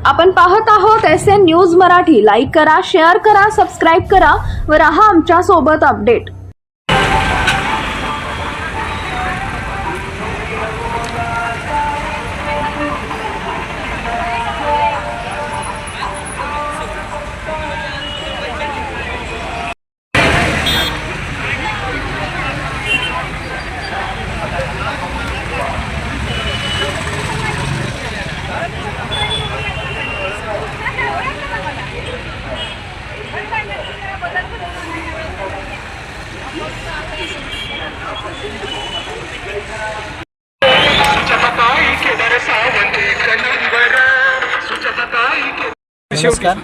आपण पाहत आहोत SN न्यूज मराठी। लाईक करा, शेअर करा, सबस्क्राईब करा व रहा आमच्या सोबत अपडेट। नमस्कार,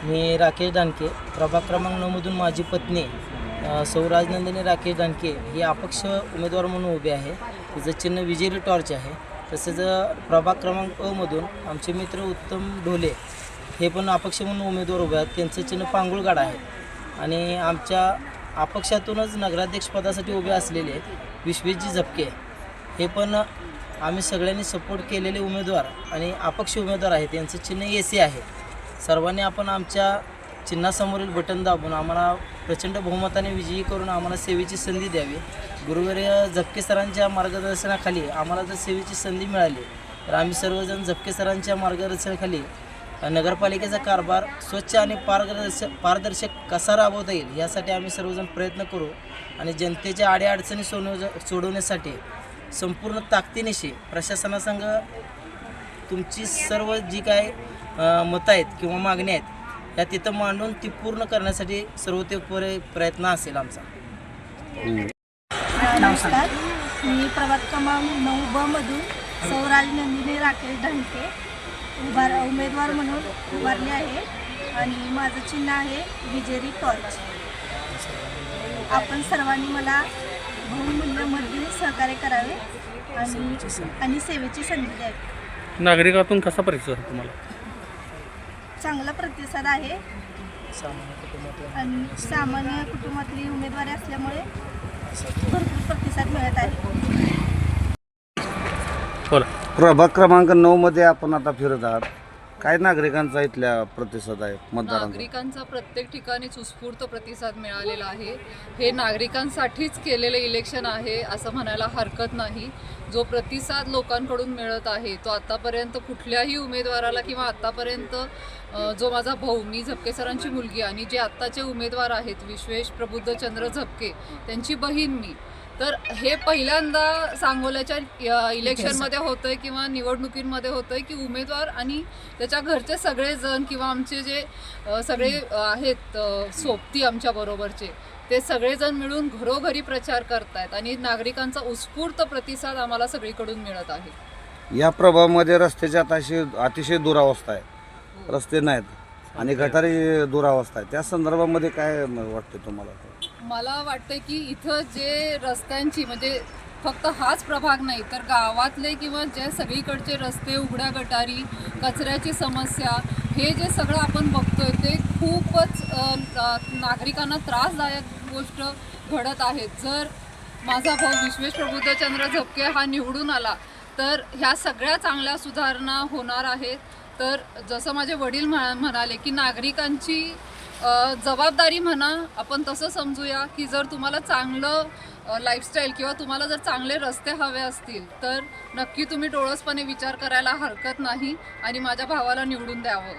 मी राकेश दानके, प्रभाग क्रमांक 9 मधून माझी पत्नी सौ राजनंदिनी राकेश दानके ही अपक्ष उमेदवार म्हणून उभी आहे। तिचं चिन्ह विजेरी टॉर्च आहे। तसेच प्रभाग क्रमांक अ मधून आमचे मित्र उत्तम ढोले हे पण अपक्ष म्हणून उमेदवार उभे आहेत। त्यांचं चिन्ह पांगुळगाड आहे। आणि आमच्या अपक्षातूनच नगराध्यक्षपदासाठी उभे असलेले विश्वेशजी झपके हे पण आम्ही सगळ्यांनी सपोर्ट केलेले उमेदवार आणि अपक्ष उमेदवार आहेत। त्यांचं चिन्ह AC आहे। सर्वांनी आपण आमच्या चिन्हासमोरील बटन दाबून आम्हाला प्रचंड बहुमताने विजयी करून आम्हाला सेवेची संधी द्यावी। गुरुवर्य झपके सरांच्या मार्गदर्शनाखाली आम्हाला जर सेवेची संधी मिळाली तर आम्ही सर्वजण झपके सरांच्या मार्गदर्शनाखाली नगरपालिकेचा कारभार स्वच्छ आणि पारदर्शक कसा राबवता येईल यासाठी आम्ही सर्वजण प्रयत्न करू आणि जनतेच्या अडीअडचणी सोडवण्यासाठी संपूर्ण ताकदीनिशी प्रशासनासंग तुमची सर्व जी काय मतं आहेत किंवा मागण्या आहेत या तिथं मांडून ती पूर्ण करण्यासाठी सर्वतोपरी प्रयत्न असेल आमचा। नमस्कार, मी प्रभाग क्रमांक 9 मधून सौ राजनंदिनी राकेश दानके उमेदवार म्हणून उभारले आहे आणि माझं चिन्ह आहे विजेरी टॉर्च। आपण सर्वांनी मला बहुमूल्य मत देऊन सहकार्य करावे आणि सेवेची संधी द्यावी। नागरिकातून कसा प्रतिसाद तुम्हाला? चांगला प्रतिसाद आहे आणि सामान्य कुटुंबातली उमेदवारी असल्यामुळे भरपूर प्रतिसाद मिळत आहे। प्रभाग क्रमांक 9 मध्ये आपण आता फिरत आहात, काय नागरिकांचा इथल्या प्रतिसाद आहे? नागरिकांचा प्रत्येक ठिकाणीच उत्स्फूर्त प्रतिसाद मिळालेला आहे। हे नागरिकांसाठीच केलेले इलेक्शन आहे असं म्हणायला हरकत नाही। जो प्रतिसाद लोकांकडून मिळत आहे तो आतापर्यंत कुठल्याही उमेदवाराला किंवा आतापर्यंत जो माझा भाऊ, मी झपके सरांची मुलगी आणि जे आत्ताचे उमेदवार आहेत विश्वेश प्रबुद्धचंद्र झपके त्यांची बहीण मी, तर हे पहिल्यांदा सांगोल्याच्या इलेक्शनमध्ये होतंय किंवा निवडणुकींमध्ये होतंय की उमेदवार आणि त्याच्या घरचे सगळेजण किंवा आमचे जे सगळे आहेत सोबती आमच्या बरोबरचे ते सगळेजण मिळून घरोघरी प्रचार करतायत आणि नागरिकांचा उत्स्फूर्त प्रतिसाद आम्हाला सगळीकडून मिळत आहे। या प्रभागामध्ये रस्त्याची अतिशय दुरावस्था आहे, रस्ते नाहीत आणि गटारी दुरावस्था आहे, त्या संदर्भामध्ये काय वाटतं तुम्हाला? मला वाटतं की इथं जे रस्त्यांची म्हणजे फक्त हाच प्रभाग नाही तर गावातले किंवा जे सगळीकडचे रस्ते, उघड्या गटारी, कचऱ्याची समस्या हे जे सगळं आपण बघतोय ते खूपच नागरिकांना त्रासदायक गोष्ट घडत आहेत। जर माझा भाऊ विश्वेश प्रबुद्धचंद्र झपके हा निवडून आला तर ह्या सगळ्या चांगल्या सुधारणा होणार आहेत। तर जसं माझे वडील म्हणाले की नागरिकांची जबाबदारी म्हणा आपण तसं समजूया की जर तुम्हाला चांगलं लाईफस्टाईल किंवा तुम्हाला जर चांगले रस्ते हवे असतील तर नक्की तुम्ही डोळसपणे विचार करायला हरकत नाही आणि माझ्या भावाला निवडून द्यावं।